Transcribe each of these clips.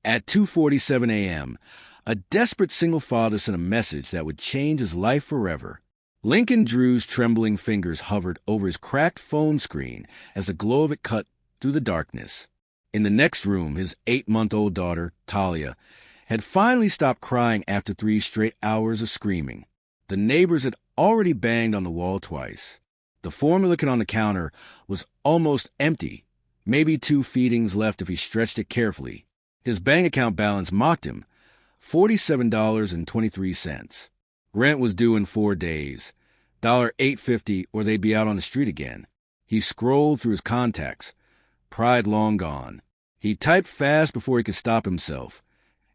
At 2:47 a.m., a desperate single father sent a message that would change his life forever. Lincoln Drew's trembling fingers hovered over his cracked phone screen as the glow of it cut through the darkness. In the next room, his 8-month-old daughter, Talia, had finally stopped crying after 3 straight hours of screaming. The neighbors had already banged on the wall twice. The formula kit on the counter was almost empty, maybe 2 feedings left if he stretched it carefully. His bank account balance mocked him, $47.23. Rent was due in 4 days, $8.50 or they'd be out on the street again. He scrolled through his contacts, pride long gone. He typed fast before he could stop himself.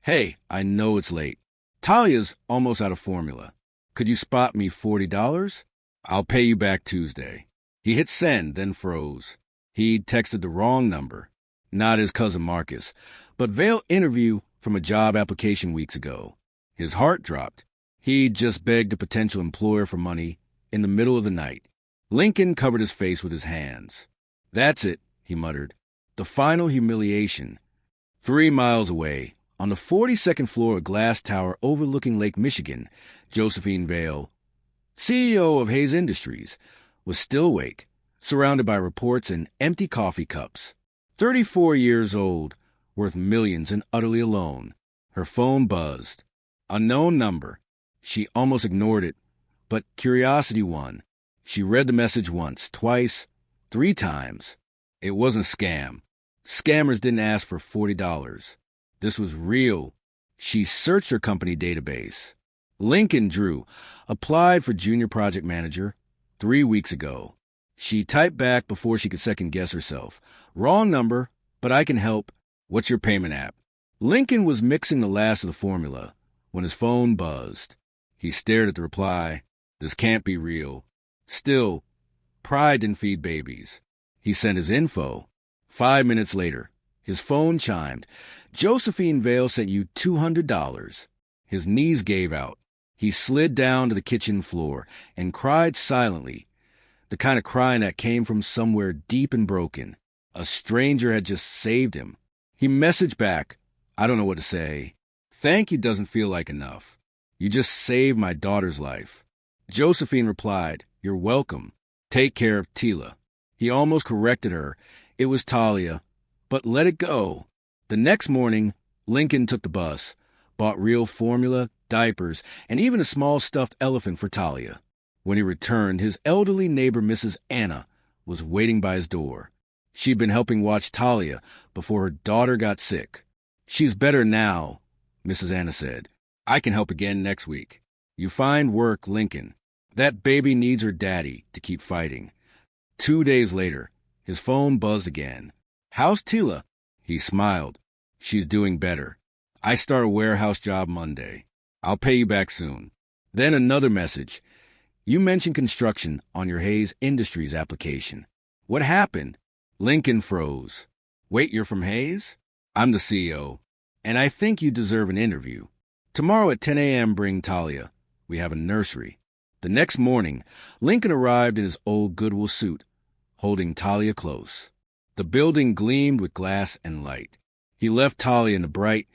Hey, I know it's late. Talia's almost out of formula. Could you spot me $40? I'll pay you back Tuesday. He hit send, then froze. He'd texted the wrong number. Not his cousin Marcus, but Vail interview from a job application weeks ago. His heart dropped. He'd just begged a potential employer for money in the middle of the night. Lincoln covered his face with his hands. That's it, he muttered. The final humiliation. 3 miles away, on the 42nd floor of a glass tower overlooking Lake Michigan, Josephine Vail, CEO of Hayes Industries, was still awake, surrounded by reports and empty coffee cups. 34 years old, worth millions and utterly alone. Her phone buzzed. Unknown number. She almost ignored it, but curiosity won. She read the message once, twice, 3 times. It wasn't a scam. Scammers didn't ask for $40. This was real. She searched her company database. Lincoln Drew applied for junior project manager 3 weeks ago. She typed back before she could second-guess herself. Wrong number, but I can help. What's your payment app? Lincoln was mixing the last of the formula when his phone buzzed. He stared at the reply. This can't be real. Still, pride didn't feed babies. He sent his info. 5 minutes later, his phone chimed. Josephine Vail sent you $200. His knees gave out. He slid down to the kitchen floor and cried silently, the kind of crying that came from somewhere deep and broken. A stranger had just saved him. He messaged back, I don't know what to say. Thank you doesn't feel like enough. You just saved my daughter's life. Josephine replied, You're welcome. Take care of Tila. He almost corrected her. It was Talia, but let it go. The next morning, Lincoln took the bus, bought real formula, diapers, and even a small stuffed elephant for Talia. When he returned, his elderly neighbor, Mrs. Anna, was waiting by his door. She'd been helping watch Talia before her daughter got sick. She's better now, Mrs. Anna said. I can help again next week. You find work, Lincoln. That baby needs her daddy to keep fighting. 2 days later, his phone buzzed again. How's Tila? He smiled. She's doing better. I start a warehouse job Monday. I'll pay you back soon. Then another message. You mentioned construction on your Hayes Industries application. What happened? Lincoln froze. Wait, you're from Hayes? I'm the CEO, and I think you deserve an interview. Tomorrow at 10 a.m. bring Talia. We have a nursery. The next morning, Lincoln arrived in his old Goodwill suit, holding Talia close. The building gleamed with glass and light. He left Talia in the bright,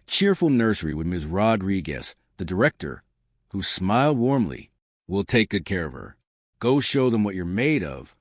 cheerful nursery with Ms. Rodriguez, the director, who smiled warmly. We'll take good care of her. Go show them what you're made of.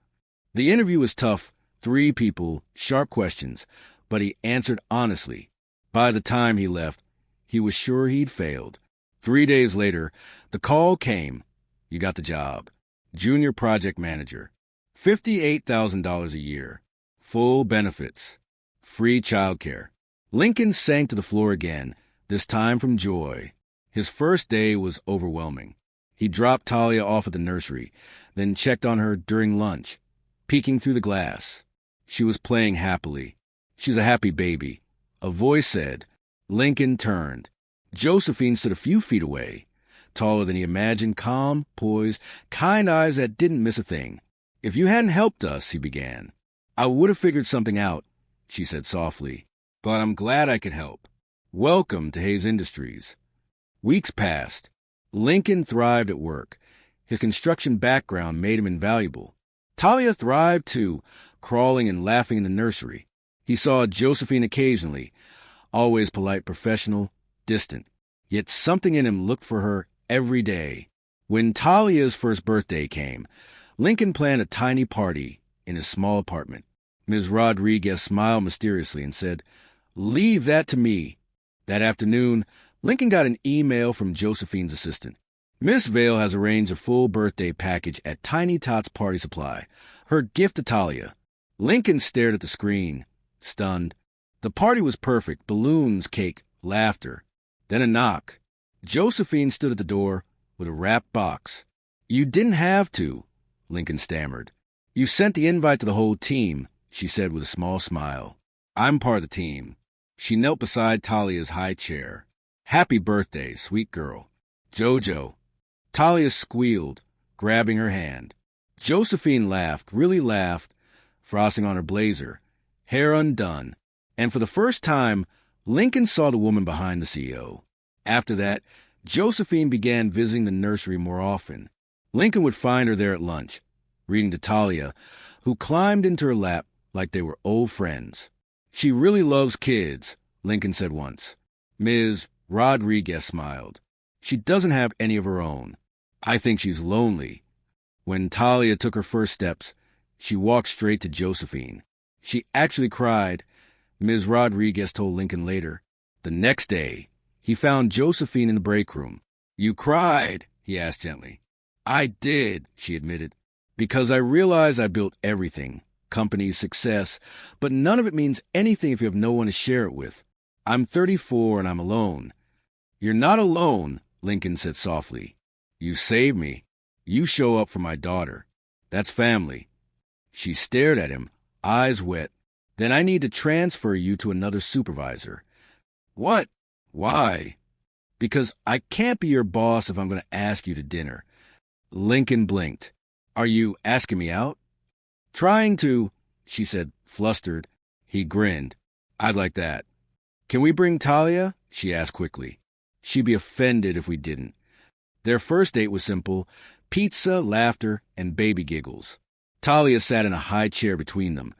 The interview was tough. 3 people, sharp questions, but he answered honestly. By the time he left, he was sure he'd failed. 3 days later, the call came. You got the job. Junior project manager. $58,000 a year. Full benefits. Free childcare. Lincoln sank to the floor again, this time from joy. His first day was overwhelming. He dropped Talia off at the nursery, then checked on her during lunch, peeking through the glass. She was playing happily. She's a happy baby. A voice said. Lincoln turned. Josephine stood a few feet away, taller than he imagined, calm, poised, kind eyes that didn't miss a thing. If you hadn't helped us, he began. I would have figured something out, she said softly, but I'm glad I could help. Welcome to Hayes Industries. Weeks passed. Lincoln thrived at work. His construction background made him invaluable. Talia thrived too, crawling and laughing in the nursery. He saw Josephine occasionally, always polite, professional, distant. Yet something in him looked for her every day. When Talia's first birthday came, Lincoln planned a tiny party in his small apartment. Ms. Rodriguez smiled mysteriously and said, "Leave that to me." That afternoon, Lincoln got an email from Josephine's assistant. "Miss Vale has arranged a full birthday package at Tiny Tot's Party Supply. Her gift to Talia." Lincoln stared at the screen, stunned. The party was perfect: balloons, cake, laughter. Then a knock. Josephine stood at the door with a wrapped box. "You didn't have to," Lincoln stammered. "You sent the invite to the whole team," she said with a small smile. "I'm part of the team." She knelt beside Talia's high chair. "Happy birthday, sweet girl." "Jojo." Talia squealed, grabbing her hand. Josephine laughed, really laughed, frosting on her blazer, hair undone. And for the first time, Lincoln saw the woman behind the CEO. After that, Josephine began visiting the nursery more often. Lincoln would find her there at lunch, reading to Talia, who climbed into her lap like they were old friends. "She really loves kids," Lincoln said once. Ms. Rodriguez smiled. "She doesn't have any of her own. I think she's lonely." When Talia took her first steps, she walked straight to Josephine. She actually cried, Ms. Rodriguez told Lincoln later. The next day, he found Josephine in the break room. "You cried?" he asked gently. "I did," she admitted, "because I realized I built everything, company, success, but none of it means anything if you have no one to share it with. I'm 34 and I'm alone." "You're not alone," Lincoln said softly. "You saved me. You show up for my daughter. That's family." She stared at him, eyes wet. "Then I need to transfer you to another supervisor." "What? Why?" "Because I can't be your boss if I'm going to ask you to dinner." Lincoln blinked. "Are you asking me out?" "Trying to," she said, flustered. He grinned. "I'd like that." "Can we bring Talia?" she asked quickly. She'd be offended if we didn't. Their first date was simple: pizza, laughter, and baby giggles. Talia sat in a high chair between them,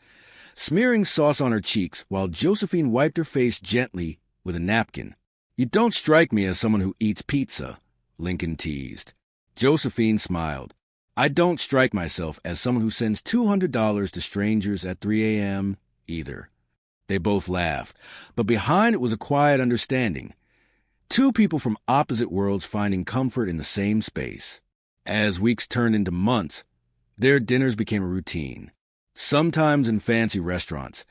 smearing sauce on her cheeks while Josephine wiped her face gently with a napkin. "You don't strike me as someone who eats pizza," Lincoln teased. Josephine smiled. "I don't strike myself as someone who sends $200 to strangers at 3 a.m. either." They both laughed, but behind it was a quiet understanding. Two people from opposite worlds finding comfort in the same space. As weeks turned into months, their dinners became a routine. Sometimes in fancy restaurants,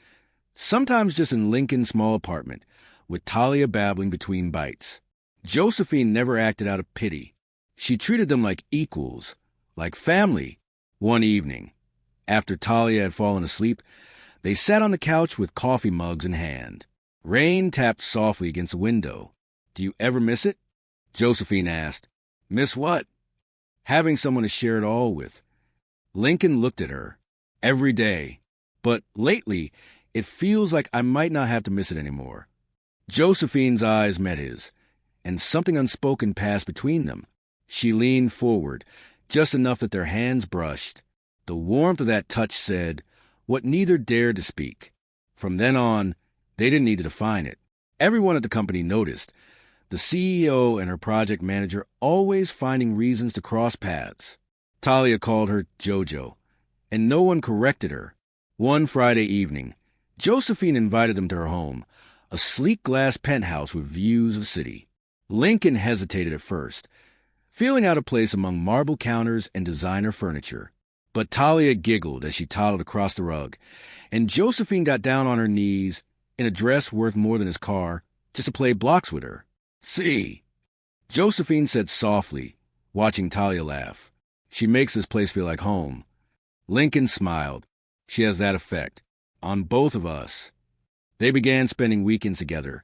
sometimes just in Lincoln's small apartment, with Talia babbling between bites. Josephine never acted out of pity. She treated them like equals, like family. One evening, after Talia had fallen asleep, they sat on the couch with coffee mugs in hand. Rain tapped softly against the window. "Do you ever miss it?" Josephine asked. "Miss what?" "Having someone to share it all with." Lincoln looked at her. "Every day. But lately, it feels like I might not have to miss it anymore." Josephine's eyes met his, and something unspoken passed between them. She leaned forward, just enough that their hands brushed. The warmth of that touch said what neither dared to speak. From then on, they didn't need to define it. Everyone at the company noticed. The CEO and her project manager always finding reasons to cross paths. Talia called her Jojo, and no one corrected her. One Friday evening, Josephine invited them to her home, a sleek glass penthouse with views of city. Lincoln hesitated at first, feeling out of place among marble counters and designer furniture. But Talia giggled as she toddled across the rug, and Josephine got down on her knees, in a dress worth more than his car, just to play blocks with her. "See," Josephine said softly, watching Talia laugh. "She makes this place feel like home." Lincoln smiled. "She has that effect. On both of us." They began spending weekends together.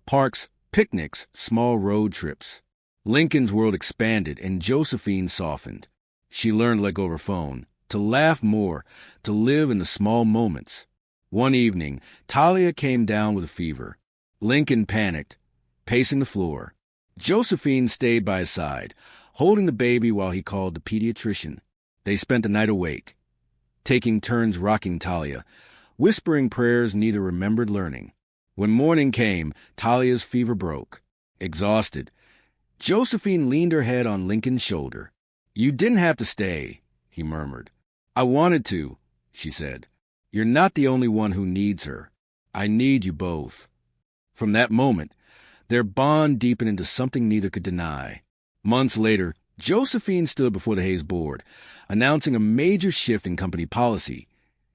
Parks, picnics, small road trips. Lincoln's world expanded and Josephine softened. She learned to let go of her phone, to laugh more, to live in the small moments. One evening, Talia came down with a fever. Lincoln panicked, pacing the floor. Josephine stayed by his side, holding the baby while he called the pediatrician. They spent the night awake, taking turns rocking Talia, whispering prayers neither remembered learning. When morning came, Talia's fever broke. Exhausted, Josephine leaned her head on Lincoln's shoulder. "You didn't have to stay," he murmured. "I wanted to," she said. "You're not the only one who needs her. I need you both." From that moment, their bond deepened into something neither could deny. Months later, Josephine stood before the Hayes board, announcing a major shift in company policy: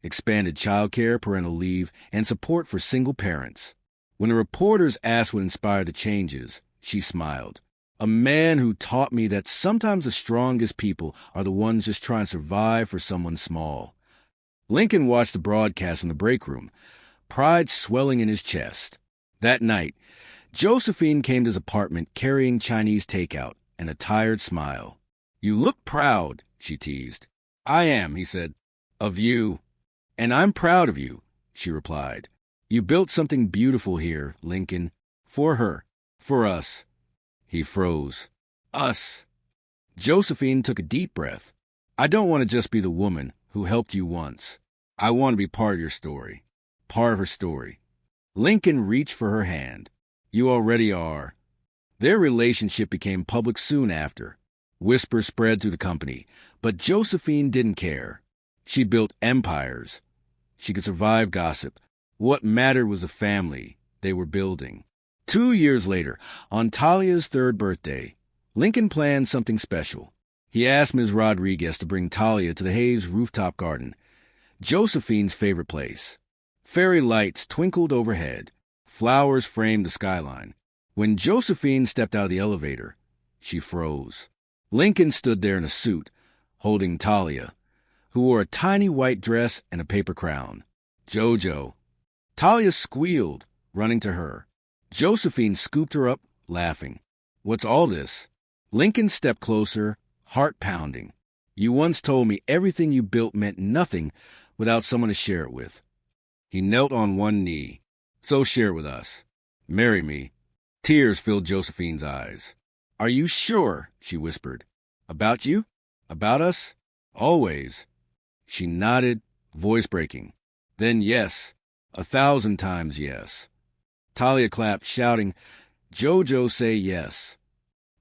expanded childcare, parental leave, and support for single parents. When the reporters asked what inspired the changes, she smiled. "A man who taught me that sometimes the strongest people are the ones just trying to survive for someone small." Lincoln watched the broadcast from the break room, pride swelling in his chest. That night, Josephine came to his apartment carrying Chinese takeout and a tired smile. "You look proud," she teased. "I am," he said. "Of you." "And I'm proud of you," she replied. "You built something beautiful here, Lincoln. For her. For us." He froze. "Us." Josephine took a deep breath. "I don't want to just be the woman who helped you once. I want to be part of your story. Part of her story." Lincoln reached for her hand. "You already are." Their relationship became public soon after. Whispers spread through the company, but Josephine didn't care. She built empires. She could survive gossip. What mattered was the family they were building. 2 years later, on Talia's 3rd birthday, Lincoln planned something special. He asked Ms. Rodriguez to bring Talia to the Hayes rooftop garden, Josephine's favorite place. Fairy lights twinkled overhead. Flowers framed the skyline. When Josephine stepped out of the elevator, she froze. Lincoln stood there in a suit, holding Talia, who wore a tiny white dress and a paper crown. "Jojo." Talia squealed, running to her. Josephine scooped her up, laughing. "What's all this?" Lincoln stepped closer, heart pounding. "You once told me everything you built meant nothing without someone to share it with." He knelt on one knee. "So share it with us. Marry me." Tears filled Josephine's eyes. "Are you sure?" she whispered. "About you? About us? Always." She nodded, voice breaking. "Then yes, 1,000 times yes." Talia clapped, shouting, "Jojo, say yes."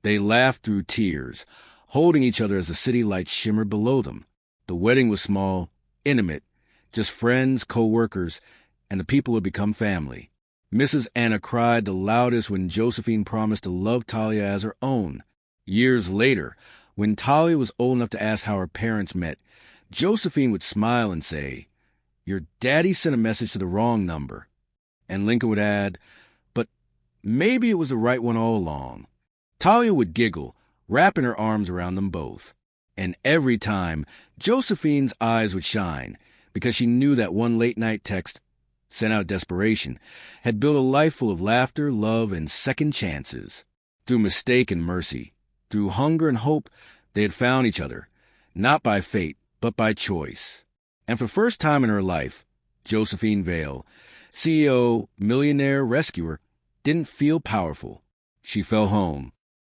They laughed through tears, holding each other as the city lights shimmered below them. The wedding was small, intimate, just friends, co-workers, and the people would become family. Mrs. Anna cried the loudest when Josephine promised to love Talia as her own. Years later, when Talia was old enough to ask how her parents met, Josephine would smile and say, "Your daddy sent a message to the wrong number." And Lincoln would add, "But maybe it was the right one all along." Talia would giggle, wrapping her arms around them both. And every time, Josephine's eyes would shine, because she knew that one late-night text, sent out of desperation, had built a life full of laughter, love, and second chances. Through mistake and mercy, through hunger and hope, they had found each other, not by fate, but by choice. And for the first time in her life, Josephine Vale, CEO, millionaire, rescuer, didn't feel powerful. She felt home.